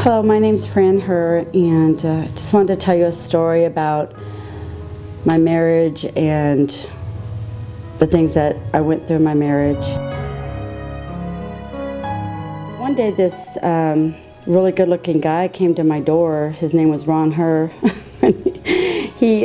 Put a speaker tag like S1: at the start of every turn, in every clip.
S1: Hello, my name's Fran Herr, and just wanted to tell you a story about my marriage and the things that I went through in my marriage. One day, this really good-looking guy came to my door. His name was Ron Herr. He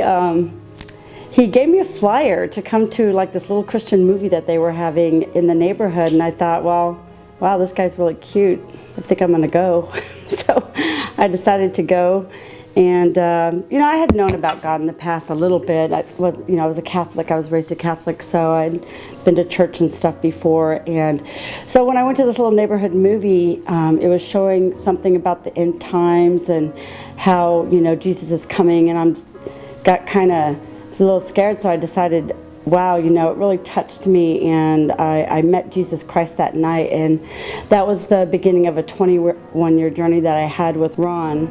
S1: gave me a flyer to come to like this little Christian movie that they were having in the neighborhood, and I thought, well, wow, this guy's really cute. I think I'm gonna go. So I decided to go, and I had known about God in the past a little bit. I was a Catholic. I was raised a Catholic, so I'd been to church and stuff before. And so when I went to this little neighborhood movie, it was showing something about the end times and how Jesus is coming, and got kind of a little scared. So I decided, wow, it really touched me, and I met Jesus Christ that night, and that was the beginning of a 21-year journey that I had with Ron.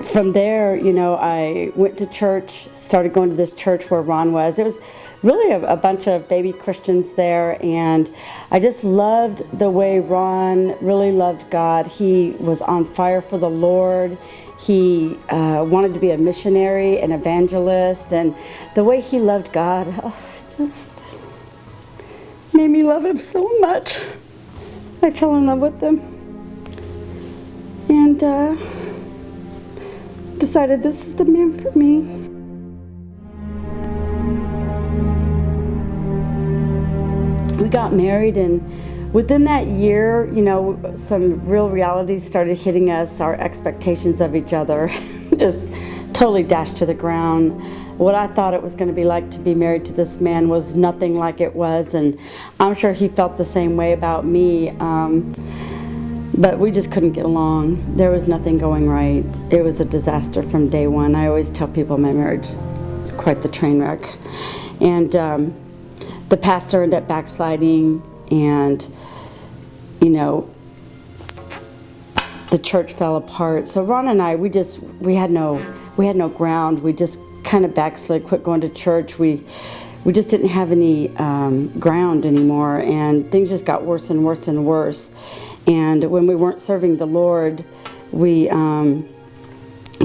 S1: From there, I went to church, started going to this church where Ron was. It was really a bunch of baby Christians there, and I just loved the way Ron really loved God. He was on fire for the Lord. He wanted to be a missionary, an evangelist, and the way he loved God just made me love him so much. I fell in love with him, and decided this is the man for me. We got married, and within that year, some real realities started hitting us. Our expectations of each other just totally dashed to the ground. What I thought it was going to be like to be married to this man was nothing like it was, and I'm sure he felt the same way about me. But we just couldn't get along. There was nothing going right. It was a disaster from day one. I always tell people my marriage is quite the train wreck. And the pastor ended up backsliding, and the church fell apart. So Ron and I, we had no ground. We just kind of backslid, quit going to church. We just didn't have any ground anymore, and things just got worse and worse and worse. And when we weren't serving the Lord, we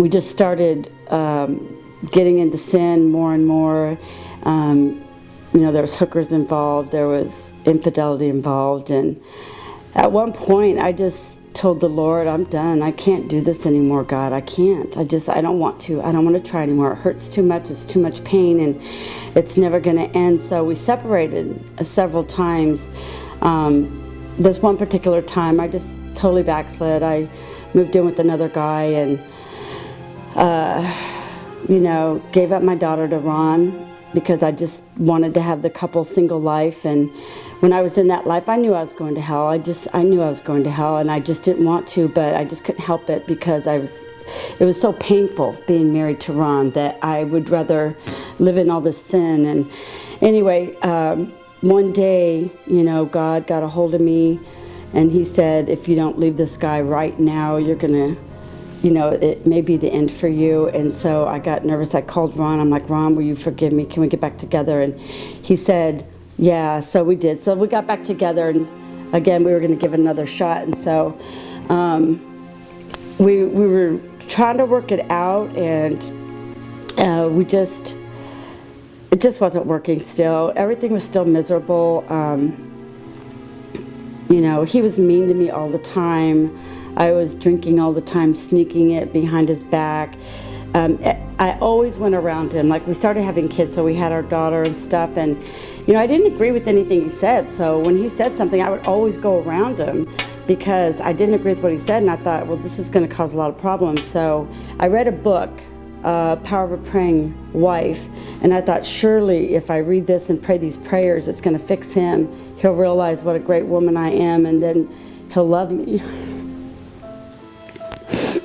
S1: just started getting into sin more and more. There was hookers involved, there was infidelity involved, and at one point I just told the Lord, I'm done. I can't do this anymore, God. I can't. I don't want to. I don't want to try anymore. It hurts too much. It's too much pain, and it's never going to end. So we separated several times. This one particular time, I just totally backslid. I moved in with another guy, and gave up my daughter to Ron because I just wanted to have the couple single life. And when I was in that life, I knew I was going to hell. I knew I was going to hell, and I just didn't want to, but I just couldn't help it because it was so painful being married to Ron that I would rather live in all this sin. And anyway, one day, God got a hold of me, and he said, if you don't leave this guy right now, you're gonna, it may be the end for you. And so I got nervous. I called Ron. I'm like, Ron, will you forgive me? Can we get back together? And he said, yeah. So we did. So we got back together, and again, we were gonna give it another shot. And so we were trying to work it out, and it just wasn't working still. Everything was still miserable. He was mean to me all the time. I was drinking all the time, sneaking it behind his back. I always went around him. Like, we started having kids, so we had our daughter and stuff, and I didn't agree with anything he said. So when he said something, I would always go around him because I didn't agree with what he said, and I thought, well, this is going to cause a lot of problems. So I read a book, Power of a Praying Wife, and I thought, surely if I read this and pray these prayers, it's going to fix him. He'll realize what a great woman I am, and then he'll love me.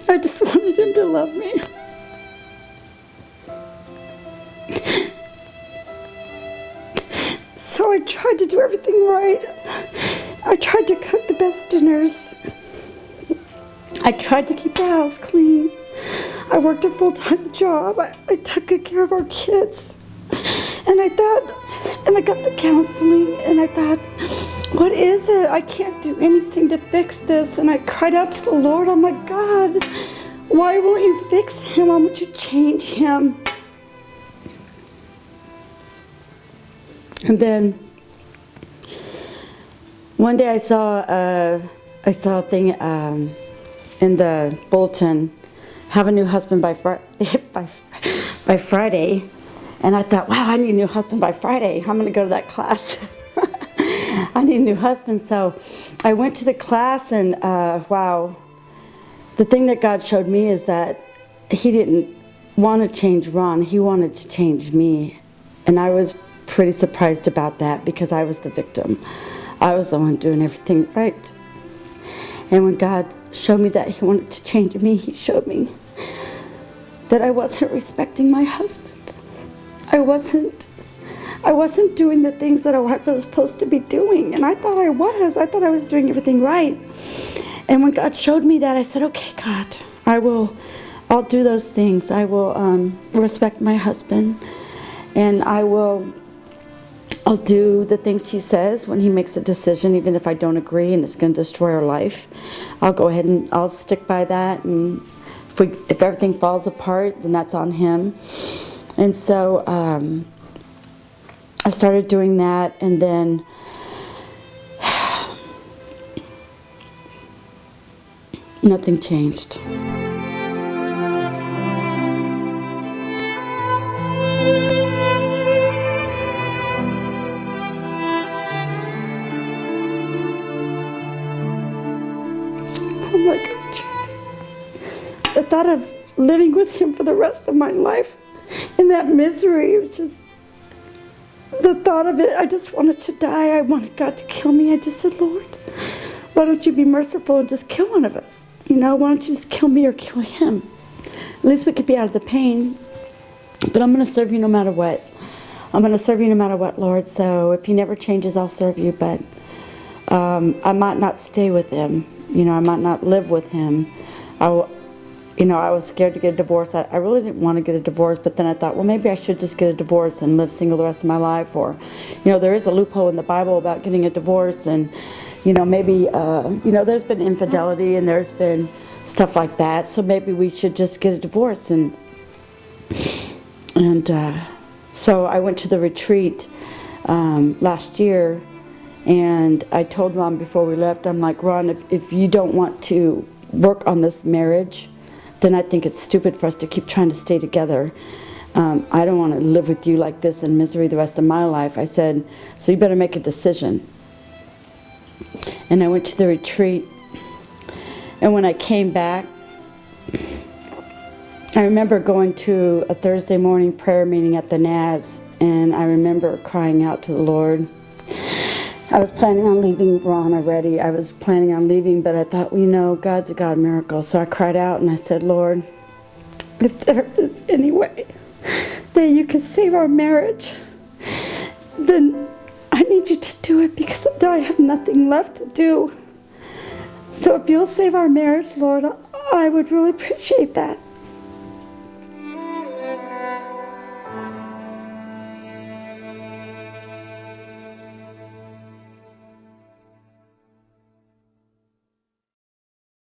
S1: I just wanted him to love me. So I tried to do everything right. I tried to cook the best dinners. I tried to keep the house clean. I worked a full-time job. I took good care of our kids. And I thought, and I got the counseling, and I thought, what is it? I can't do anything to fix this. And I cried out to the Lord, oh my God, why won't you fix him? Why won't you change him? And then one day I saw a thing in the bulletin, have a new husband by Friday. And I thought, wow, I need a new husband by Friday. I'm going to go to that class. I need a new husband. So I went to the class, and wow, the thing that God showed me is that he didn't want to change Ron. He wanted to change me. And I was pretty surprised about that because I was the victim. I was the one doing everything right. And when God showed me that he wanted to change me, he showed me that I wasn't respecting my husband. I wasn't doing the things that a wife was supposed to be doing. And I thought I was. I thought I was doing everything right. And when God showed me that, I said, okay, God, I'll do those things. I will respect my husband. And I'll do the things he says when he makes a decision, even if I don't agree and it's going to destroy our life. I'll go ahead and I'll stick by that. And if everything falls apart, then that's on him. And so I started doing that, and then nothing changed. Oh my God, Jesus. The thought of living with him for the rest of my life in that misery, it was just, the thought of it, I just wanted to die. I wanted God to kill me. I just said, Lord, why don't you be merciful and just kill one of us? You know, why don't you just kill me or kill him? At least we could be out of the pain. But I'm going to serve you no matter what. I'm going to serve you no matter what, Lord. So if he never changes, I'll serve you. But I might not stay with him. You know, I might not live with him. You know, I was scared to get a divorce. I really didn't want to get a divorce, but then I thought, well, maybe I should just get a divorce and live single the rest of my life. Or, you know, there is a loophole in the Bible about getting a divorce, and, you know, maybe, you know, there's been infidelity and there's been stuff like that, so maybe we should just get a divorce. And so I went to the retreat last year, and I told Ron before we left, I'm like, Ron, if you don't want to work on this marriage, then I think it's stupid for us to keep trying to stay together. I don't want to live with you like this in misery the rest of my life. I said, so you better make a decision. And I went to the retreat, and when I came back, I remember going to a Thursday morning prayer meeting at the Naz, and I remember crying out to the Lord. I was planning on leaving Ron already. I was planning on leaving, but I thought, well, you know, God's a God of miracles. So I cried out and I said, Lord, if there is any way that you can save our marriage, then I need you to do it, because I have nothing left to do. So if you'll save our marriage, Lord, I would really appreciate that.